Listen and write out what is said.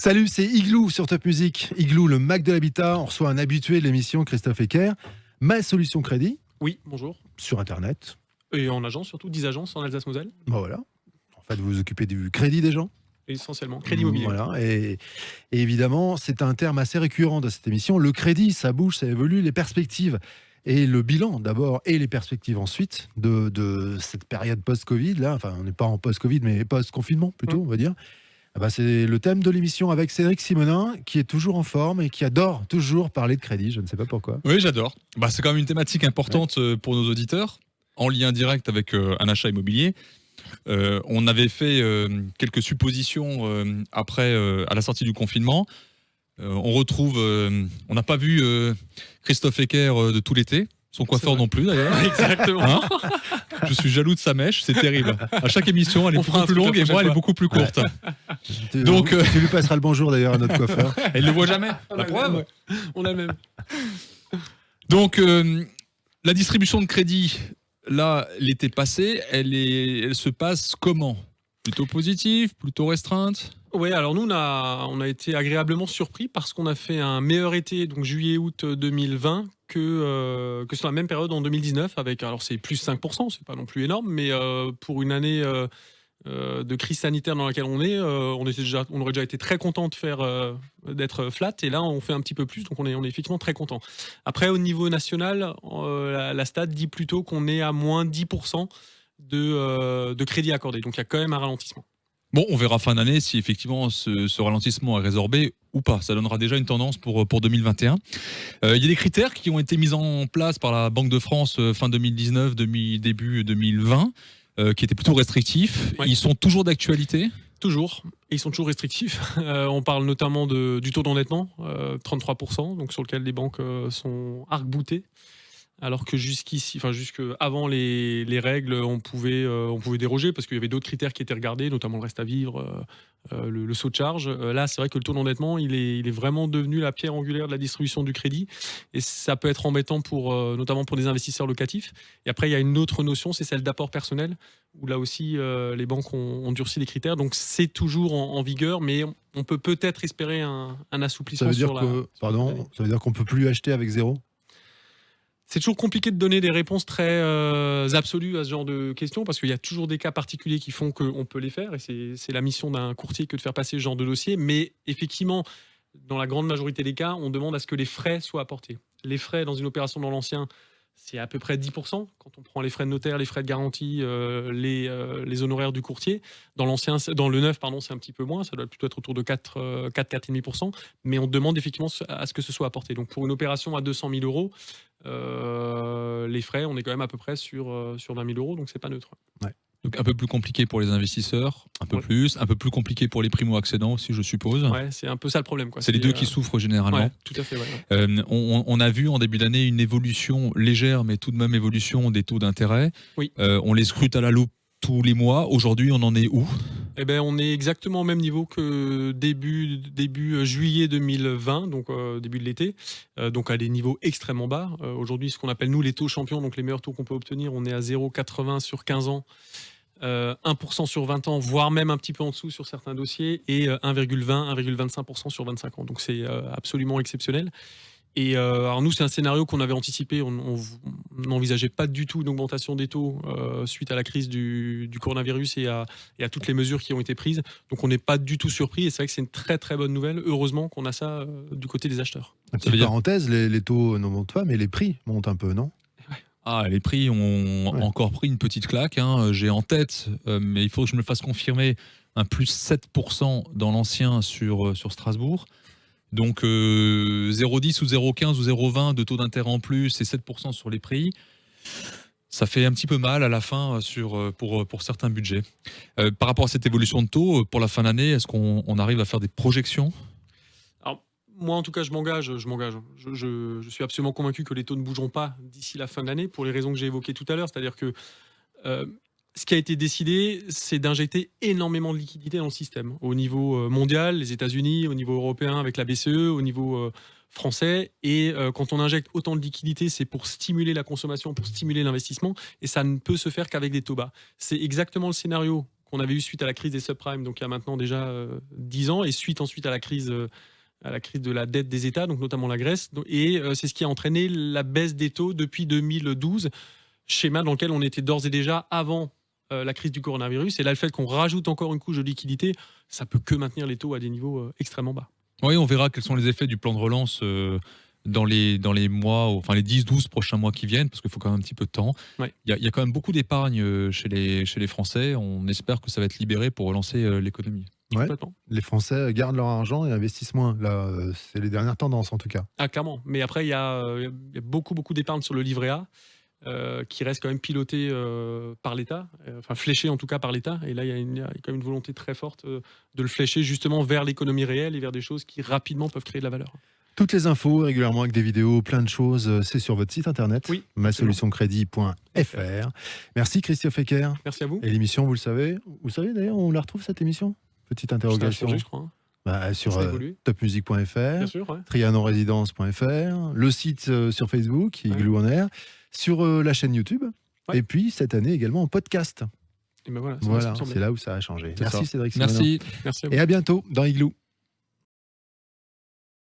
Salut, c'est Igloo sur Top Music. Igloo, le Mac de l'habitat. On reçoit un habitué de l'émission, Christophe Ecker. Ma solution crédit. Oui, bonjour. Sur Internet. Et en agence, surtout 10 agences en Alsace-Moselle. Bon, voilà. En fait, vous vous occupez du crédit des gens. Essentiellement, crédit immobilier. Voilà. Et évidemment, c'est un terme assez récurrent dans cette émission. Le crédit, ça bouge, ça évolue. Les perspectives et le bilan d'abord et les perspectives ensuite de cette période post-Covid. Là, enfin, on n'est pas en post-Covid, mais post-confinement plutôt, on va dire. Ah bah, c'est le thème de l'émission avec Cédric Simonin, qui est toujours en forme et qui adore toujours parler de crédit. Je ne sais pas pourquoi. Oui, j'adore. C'est quand même une thématique importante pour nos auditeurs, en lien direct avec un achat immobilier. On avait fait quelques suppositions après, à la sortie du confinement. On retrouve, on n'a pas vu Christophe Ecker de tout l'été. Son coiffeur non plus d'ailleurs. Exactement. Hein, je suis jaloux de sa mèche, c'est terrible. À chaque émission, elle est beaucoup plus longue et moi, elle est beaucoup plus courte. Ouais. Donc, tu lui passeras le bonjour d'ailleurs à notre coiffeur. Elle ne le voit jamais. La preuve. On a même. Donc, la distribution de crédit, là, l'été passé, elle se passe comment ? Plutôt positive, plutôt restreinte ? Oui, alors nous, on a été agréablement surpris parce qu'on a fait un meilleur été, donc juillet-août 2020, que sur la même période en 2019. Alors c'est plus 5%, c'est pas non plus énorme, mais pour une année de crise sanitaire dans laquelle on est, on aurait déjà été très content d'être flat, et là on fait un petit peu plus, donc on est effectivement très content. Après, au niveau national, la stat dit plutôt qu'on est à moins 10% de crédit accordé, donc il y a quand même un ralentissement. Bon, on verra fin d'année si effectivement ce ralentissement est résorbé ou pas. Ça donnera déjà une tendance pour 2021. Il y a des critères qui ont été mis en place par la Banque de France fin 2019, début 2020, qui étaient plutôt restrictifs. Ouais. Ils sont toujours d'actualité ? Toujours, et ils sont toujours restrictifs. On parle notamment du taux d'endettement, 33%, donc sur lequel les banques sont arc-boutées. Alors que jusque avant les règles, on pouvait déroger parce qu'il y avait d'autres critères qui étaient regardés, notamment le reste à vivre, le saut de charge. Là, c'est vrai que le taux d'endettement, il est vraiment devenu la pierre angulaire de la distribution du crédit, et ça peut être embêtant notamment pour des investisseurs locatifs. Et après, il y a une autre notion, c'est celle d'apport personnel, où là aussi, les banques ont durci les critères. Donc, c'est toujours en vigueur, mais on peut peut-être espérer un assouplissement. Ça veut dire qu'on peut plus acheter avec zéro ? C'est toujours compliqué de donner des réponses très absolues à ce genre de questions, parce qu'il y a toujours des cas particuliers qui font qu'on peut les faire, et c'est la mission d'un courtier que de faire passer ce genre de dossier. Mais effectivement, dans la grande majorité des cas, on demande à ce que les frais soient apportés. Les frais dans une opération dans l'ancien, c'est à peu près 10%, quand on prend les frais de notaire, les frais de garantie, les honoraires du courtier. Dans le neuf, c'est un petit peu moins, ça doit plutôt être autour de 4,5%, mais on demande effectivement à ce que ce soit apporté. Donc pour une opération à 200 000 euros, les frais, on est quand même à peu près sur 20 000 euros, donc c'est pas neutre. Ouais. Donc un peu plus compliqué pour les investisseurs, un peu plus compliqué pour les primo-accédants aussi, je suppose. Ouais, c'est un peu ça le problème, quoi. C'est les deux qui souffrent généralement. Ouais, tout à fait. Ouais. On a vu en début d'année une évolution légère, mais tout de même évolution des taux d'intérêt. Oui. On les scrute à la loupe tous les mois. Aujourd'hui, on en est où ? Eh ben, on est exactement au même niveau que début juillet 2020, donc début de l'été, donc à des niveaux extrêmement bas. Aujourd'hui, ce qu'on appelle nous les taux champions, donc les meilleurs taux qu'on peut obtenir, on est à 0,80 sur 15 ans, 1% sur 20 ans, voire même un petit peu en dessous sur certains dossiers, et 1,20-1,25% sur 25 ans. Donc c'est absolument exceptionnel. Et alors nous, c'est un scénario qu'on avait anticipé. On n'envisageait pas du tout une augmentation des taux suite à la crise du coronavirus et à toutes les mesures qui ont été prises. Donc on n'est pas du tout surpris, et c'est vrai que c'est une très très bonne nouvelle. Heureusement qu'on a ça du côté des acheteurs. Petite parenthèse, les taux ne montent pas, mais les prix montent un peu, non ? Les prix ont encore pris une petite claque. J'ai en tête, mais il faut que je me le fasse confirmer, un plus 7% dans l'ancien sur Strasbourg. Donc 0,10 ou 0,15 ou 0,20 de taux d'intérêt en plus et 7% sur les prix. Ça fait un petit peu mal à la fin pour certains budgets. Par rapport à cette évolution de taux, pour la fin d'année, est-ce qu'on arrive à faire des projections ? Alors, moi, en tout cas, je m'engage. Je suis absolument convaincu que les taux ne bougeront pas d'ici la fin de l'année, pour les raisons que j'ai évoquées tout à l'heure. C'est-à-dire que ce qui a été décidé, c'est d'injecter énormément de liquidités dans le système. Au niveau mondial, les États-Unis, au niveau européen avec la BCE, au niveau français. Et quand on injecte autant de liquidités, c'est pour stimuler la consommation, pour stimuler l'investissement. Et ça ne peut se faire qu'avec des taux bas. C'est exactement le scénario qu'on avait eu suite à la crise des subprimes, donc il y a maintenant déjà 10 ans, et suite ensuite à la crise de la dette des États, donc notamment la Grèce. Et c'est ce qui a entraîné la baisse des taux depuis 2012, schéma dans lequel on était d'ores et déjà avant la crise du coronavirus. Et là, le fait qu'on rajoute encore une couche de liquidité, ça peut que maintenir les taux à des niveaux extrêmement bas. Oui, on verra quels sont les effets du plan de relance dans les mois, enfin les 10-12 prochains mois qui viennent, parce qu'il faut quand même un petit peu de temps. Ouais. Il y a quand même beaucoup d'épargne chez les Français. On espère que ça va être libéré pour relancer l'économie. Ouais. Complètement. Les Français gardent leur argent et investissent moins. Là, c'est les dernières tendances en tout cas. Ah, clairement. Mais après, il y a beaucoup d'épargne sur le livret A. Qui reste quand même piloté par l'État, enfin fléché en tout cas par l'État. Et là, il y a quand même une volonté très forte de le flécher justement vers l'économie réelle et vers des choses qui rapidement peuvent créer de la valeur. Toutes les infos régulièrement avec des vidéos, plein de choses, c'est sur votre site internet, Oui, masolutioncrédit.fr. Merci Christophe Ecker. Merci à vous. Et l'émission, vous le savez d'ailleurs, on la retrouve cette émission. Petite Ça a interrogation. changé, je crois. Sur Ça a évolué. topmusic.fr, Bien sûr, ouais. trianonresidence.fr, le site sur Facebook, Igloo en air, sur la chaîne YouTube, Ouais. et puis cette année également en podcast. Et ben voilà, Voilà, c'est là où ça a changé. C'est Merci ça. Cédric Simoneau. Merci. Merci à vous. Et à bientôt dans Igloo.